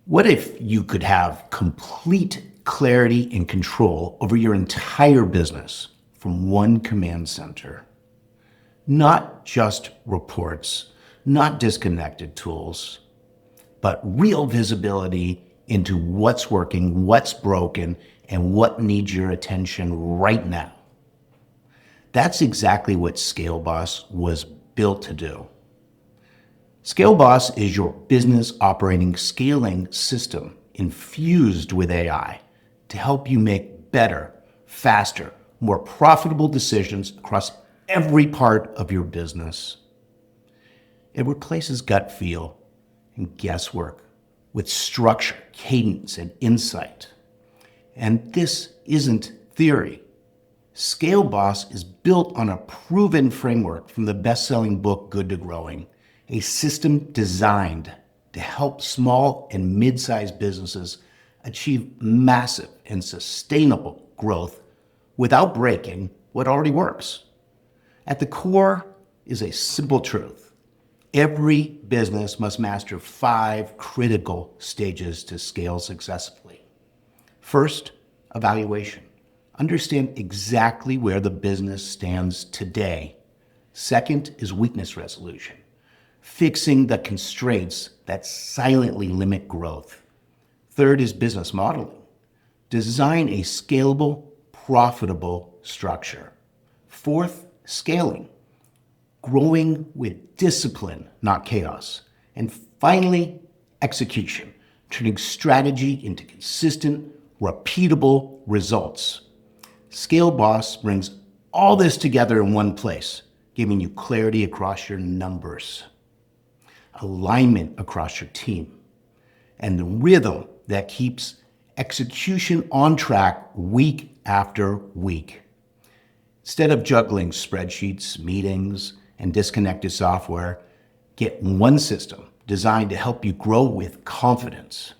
What if you could have complete clarity and control over your entire business from one command center? Not just reports, not disconnected tools, but real visibility into what's working, what's broken, and what needs your attention right now. That's exactly what ScaleBoss was built to do. ScaleBoss is your business operating scaling system infused with AI to help you make better, faster, more profitable decisions across every part of your business. It replaces gut feel and guesswork with structure, cadence, and insight. And this isn't theory. ScaleBoss is built on a proven framework from the best-selling book Good to Growing, a system designed to help small and mid-sized businesses achieve massive and sustainable growth without breaking what already works. At the core is a simple truth. Every business must master 5 critical stages to scale successfully. First, evaluation. Understand exactly where the business stands today. Second is weakness resolution. Fixing the constraints that silently limit growth. Third is business modeling. Design a scalable, profitable structure. Fourth, scaling. Growing with discipline, not chaos. And finally, execution. Turning strategy into consistent, repeatable results. ScaleBoss brings all this together in one place, giving you clarity across your numbers, alignment across your team, and the rhythm that keeps execution on track week after week. Instead of juggling spreadsheets, meetings, and disconnected software, get one system designed to help you grow with confidence.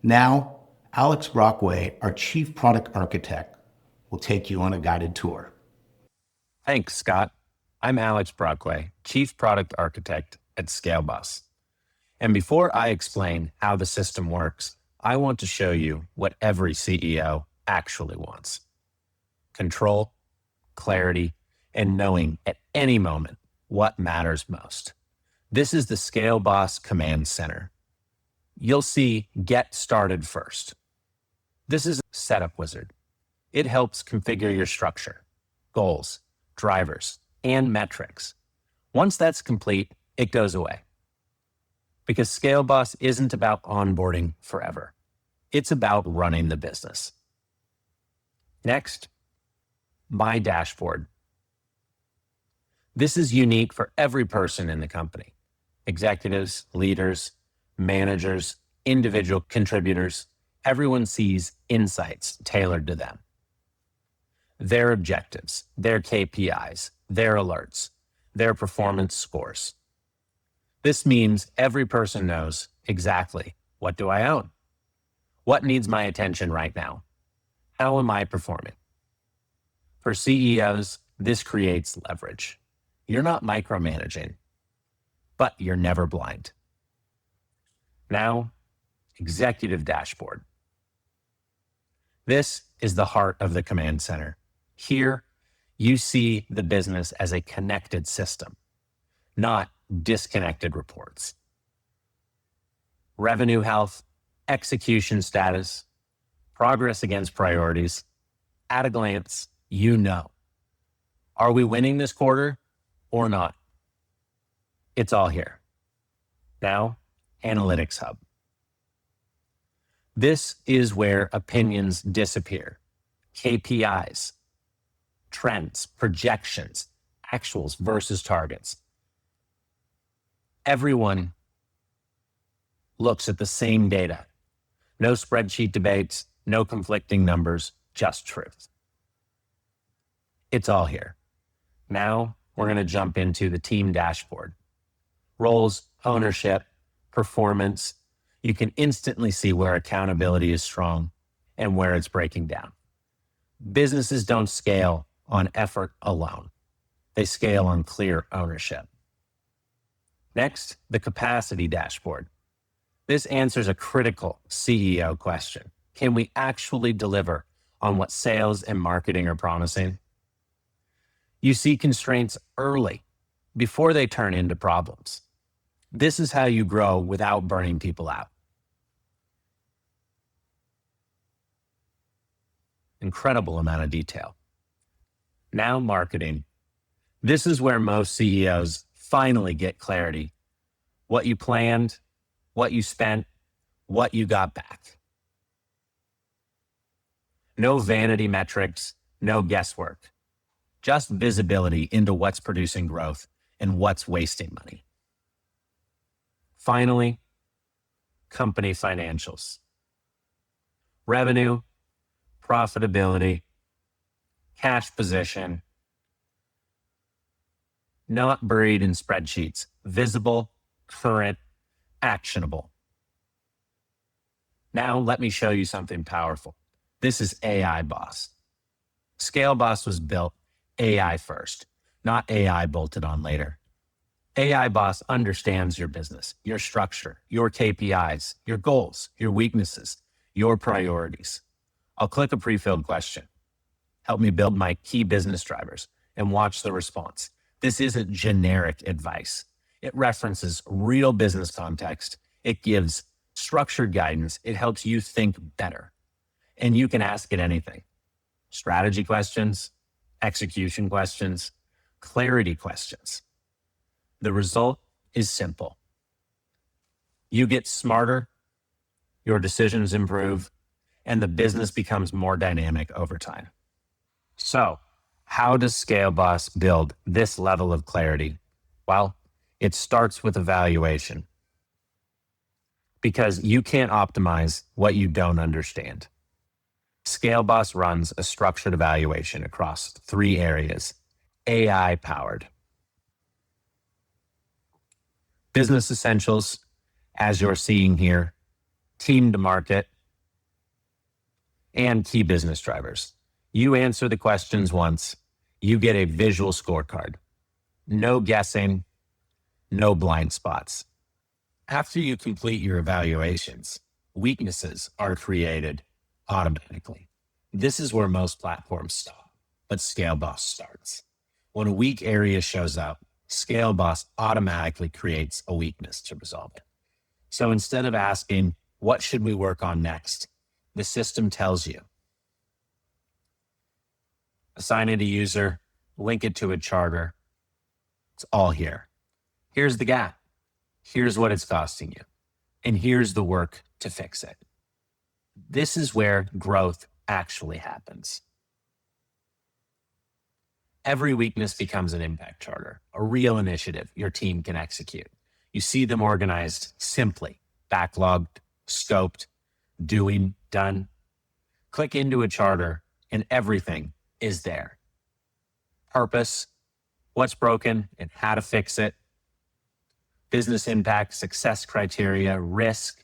Now, Alex Brockway, our Chief Product Architect, will take you on a guided tour. Thanks, Scott. I'm Alex Brockway, Chief Product Architect at ScaleBoss. And before I explain how the system works, I want to show you what every CEO actually wants: control, clarity, and knowing at any moment what matters most. This is the ScaleBoss Command Center. You'll see Get Started first. This is a setup wizard. It helps configure your structure, goals, drivers, and metrics. Once that's complete, it goes away. Because ScaleBoss isn't about onboarding forever. It's about running the business. Next, My Dashboard. This is unique for every person in the company: executives, leaders, managers, individual contributors. Everyone sees insights tailored to them. Their objectives, their KPIs, their alerts, their performance scores. This means every person knows exactly, what do I own? What needs my attention right now? How am I performing? For CEOs, this creates leverage. You're not micromanaging, but you're never blind. Now, Executive Dashboard. This is the heart of the command center. Here, you see the business as a connected system, not disconnected reports. Revenue health, execution status, progress against priorities. At a glance, you know. Are we winning this quarter or not? It's all here. Now, Analytics Hub. This is where opinions disappear. KPIs, trends, projections, actuals versus targets. Everyone looks at the same data. No spreadsheet debates, no conflicting numbers, just truth. It's all here. Now we're going to jump into the team dashboard. Roles, ownership, performance. You can instantly see where accountability is strong and where it's breaking down. Businesses don't scale on effort alone. They scale on clear ownership. Next, the capacity dashboard. This answers a critical CEO question. Can we actually deliver on what sales and marketing are promising? You see constraints early before they turn into problems. This is how you grow without burning people out. Incredible amount of detail. Now marketing. This is where most CEOs finally get clarity. What you planned, what you spent, what you got back. No vanity metrics, no guesswork. Just visibility into what's producing growth and what's wasting money. Finally, company financials. Revenue, profitability, cash position, not buried in spreadsheets, visible, current, actionable. Now let me show you something powerful. This is AI Boss. ScaleBoss was built AI first, not AI bolted on later. AI Boss understands your business, your structure, your KPIs, your goals, your weaknesses, your priorities. I'll click a pre-filled question. Help me build my key business drivers and watch the response. This isn't generic advice. It references real business context. It gives structured guidance. It helps you think better. And you can ask it anything. Strategy questions, execution questions, clarity questions. The result is simple. You get smarter, your decisions improve, and the business becomes more dynamic over time. So, how does ScaleBoss build this level of clarity? Well, it starts with evaluation. Because you can't optimize what you don't understand. ScaleBoss runs a structured evaluation across 3 areas, AI-powered. Business essentials, as you're seeing here, team to market, and key business drivers. You answer the questions once, you get a visual scorecard. No guessing, no blind spots. After you complete your evaluations, weaknesses are created automatically. This is where most platforms stop, but ScaleBoss starts. When a weak area shows up, ScaleBoss automatically creates a weakness to resolve it. So instead of asking, what should we work on next? The system tells you. Assign it a user, link it to a charter. It's all here. Here's the gap. Here's what it's costing you. And here's the work to fix it. This is where growth actually happens. Every weakness becomes an impact charter, a real initiative your team can execute. You see them organized simply, backlogged, scoped, doing, done. Click into a charter and everything is there. Purpose, what's broken and how to fix it. Business impact, success criteria, risk,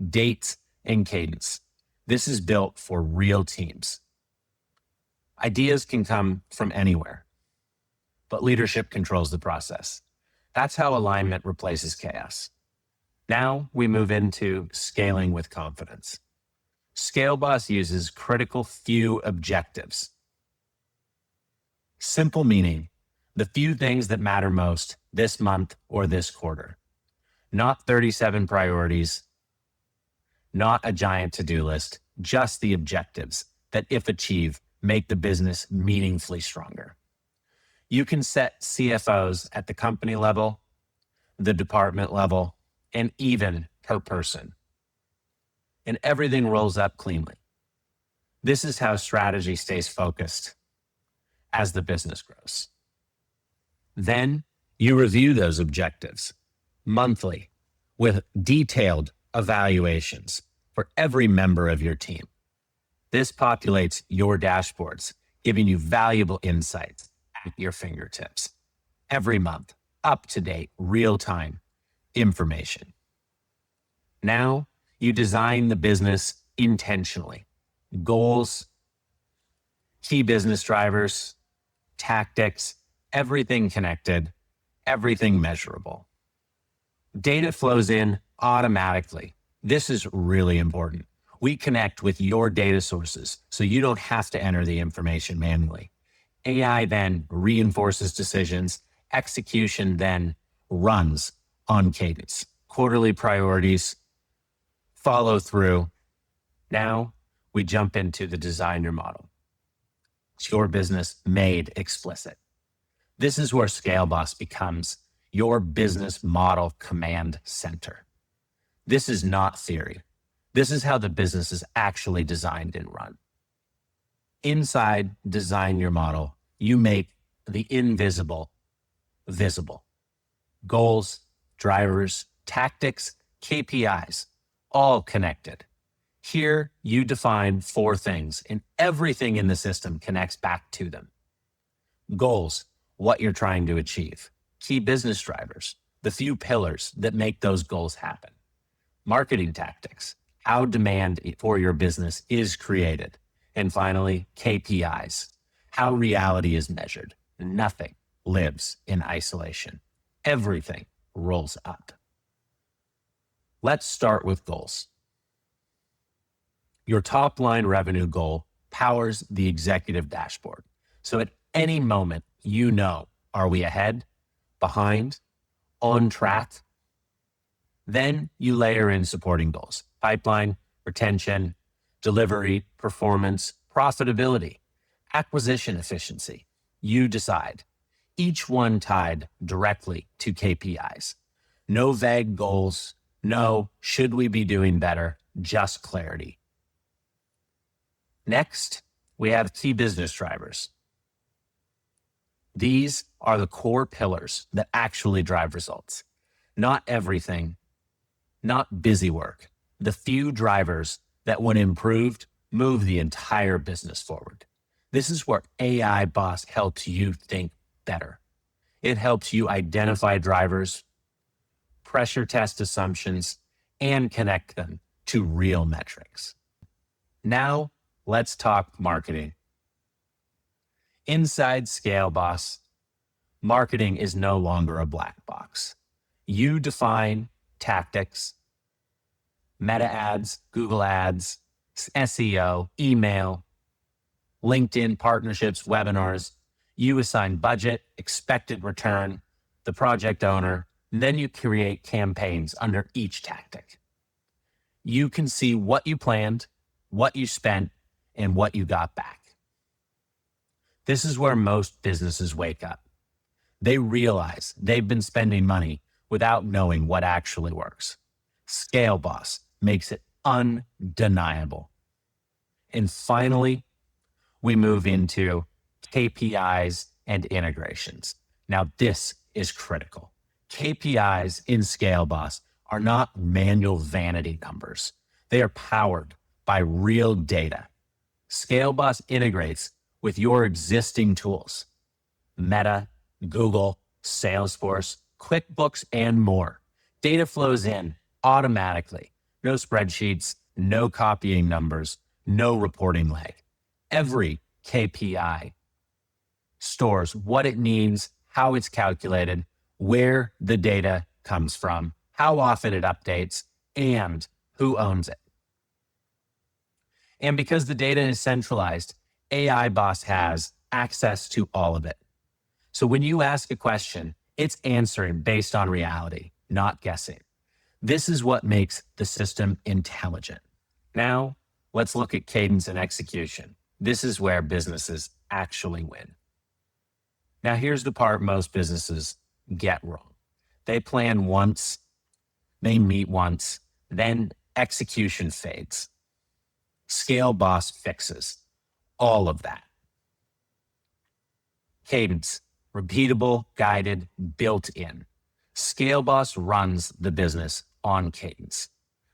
dates, and cadence. This is built for real teams. Ideas can come from anywhere, but leadership controls the process. That's how alignment replaces chaos. Now we move into scaling with confidence. ScaleBoss uses critical few objectives. Simple meaning, the few things that matter most this month or this quarter. Not 37 priorities, not a giant to-do list, just the objectives that, if achieved, make the business meaningfully stronger. You can set CFOs at the company level, the department level, and even per person. And everything rolls up cleanly. This is how strategy stays focused as the business grows. Then you review those objectives monthly with detailed evaluations for every member of your team. This populates your dashboards, giving you valuable insights at your fingertips. Every month, up-to-date, real-time information. Now you design the business intentionally. Goals, key business drivers, tactics, everything connected, everything measurable. Data flows in automatically This is really important. We connect with your data sources so you don't have to enter the information manually. AI then reinforces decisions. Execution then runs on cadence. Quarterly priorities, follow through. Now we jump into the designer model. It's your business made explicit. This is where ScaleBoss becomes your business model command center. This is not theory. This is how the business is actually designed and run. Inside Design Your Model, you make the invisible visible. Goals, drivers, tactics, KPIs, all connected. Here, you define 4 things, and everything in the system connects back to them. Goals, what you're trying to achieve. Key business drivers, the few pillars that make those goals happen. Marketing tactics, how demand for your business is created. And finally, KPIs, how reality is measured. Nothing lives in isolation. Everything rolls up. Let's start with goals. Your top line revenue goal powers the executive dashboard. So at any moment, you know, are we ahead, behind, on track? Then you layer in supporting goals: pipeline, retention, delivery, performance, profitability, acquisition efficiency. You decide. Each one tied directly to KPIs. No vague goals. No, should we be doing better? Just clarity. Next, we have key business drivers. These are the core pillars that actually drive results. Not everything, not busy work. The few drivers that, when improved, move the entire business forward. This is where AI Boss helps you think better. It helps you identify drivers, pressure test assumptions, and connect them to real metrics. Now, let's talk marketing. Inside ScaleBoss, marketing is no longer a black box. You define tactics, meta ads, Google ads, SEO, email, LinkedIn partnerships, webinars. You assign budget, expected return, the project owner, and then you create campaigns under each tactic. You can see what you planned, what you spent, and what you got back. This is where most businesses wake up. They realize they've been spending money without knowing what actually works. ScaleBoss makes it undeniable. And finally, we move into KPIs and integrations. Now, this is critical. KPIs in ScaleBoss are not manual vanity numbers. They are powered by real data. ScaleBoss integrates with your existing tools: Meta, Google, Salesforce, QuickBooks, and more. Data flows in automatically. No spreadsheets, no copying numbers, no reporting lag. Every KPI stores what it needs, how it's calculated, where the data comes from, how often it updates, and who owns it. And because the data is centralized, AI Boss has access to all of it. So when you ask a question, it's answering based on reality, not guessing. This is what makes the system intelligent. Now, let's look at cadence and execution. This is where businesses actually win. Now, here's the part most businesses get wrong. They plan once, they meet once, then execution fades. ScaleBoss fixes all of that. Cadence, repeatable, guided, built in. ScaleBoss runs the business on cadence,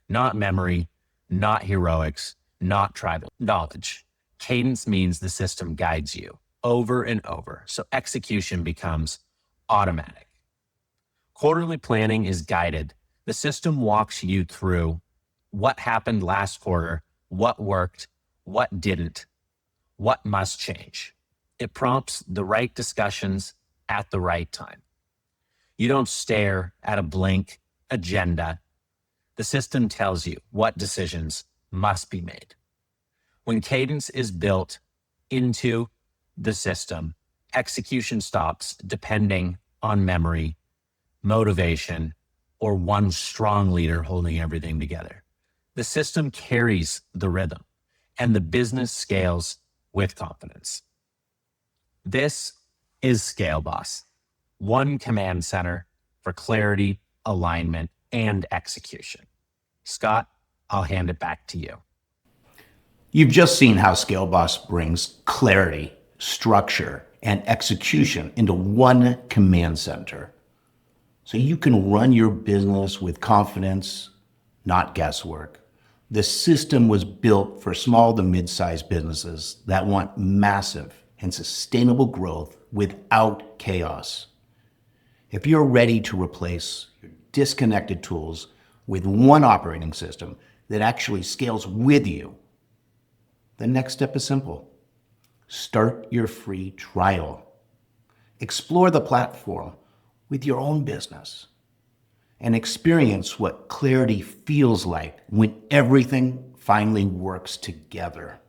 not memory, not heroics, not tribal knowledge. Cadence means the system guides you over and over, so execution becomes automatic. Quarterly planning is guided. The system walks you through what happened last quarter, what worked, what didn't, what must change. It prompts the right discussions at the right time. You don't stare at a blank agenda. The system tells you what decisions must be made. When cadence is built into the system, execution stops depending on memory, motivation, or one strong leader holding everything together. The system carries the rhythm, and the business scales with confidence. This is ScaleBoss, one command center for clarity, alignment, and execution. Scott, I'll hand it back to you. You've just seen how ScaleBoss brings clarity, structure, and execution into one command center. So you can run your business with confidence, not guesswork. The system was built for small to mid-sized businesses that want massive and sustainable growth without chaos. If you're ready to replace your disconnected tools with one operating system that actually scales with you, the next step is simple. Start your free trial. Explore the platform with your own business and experience what clarity feels like when everything finally works together.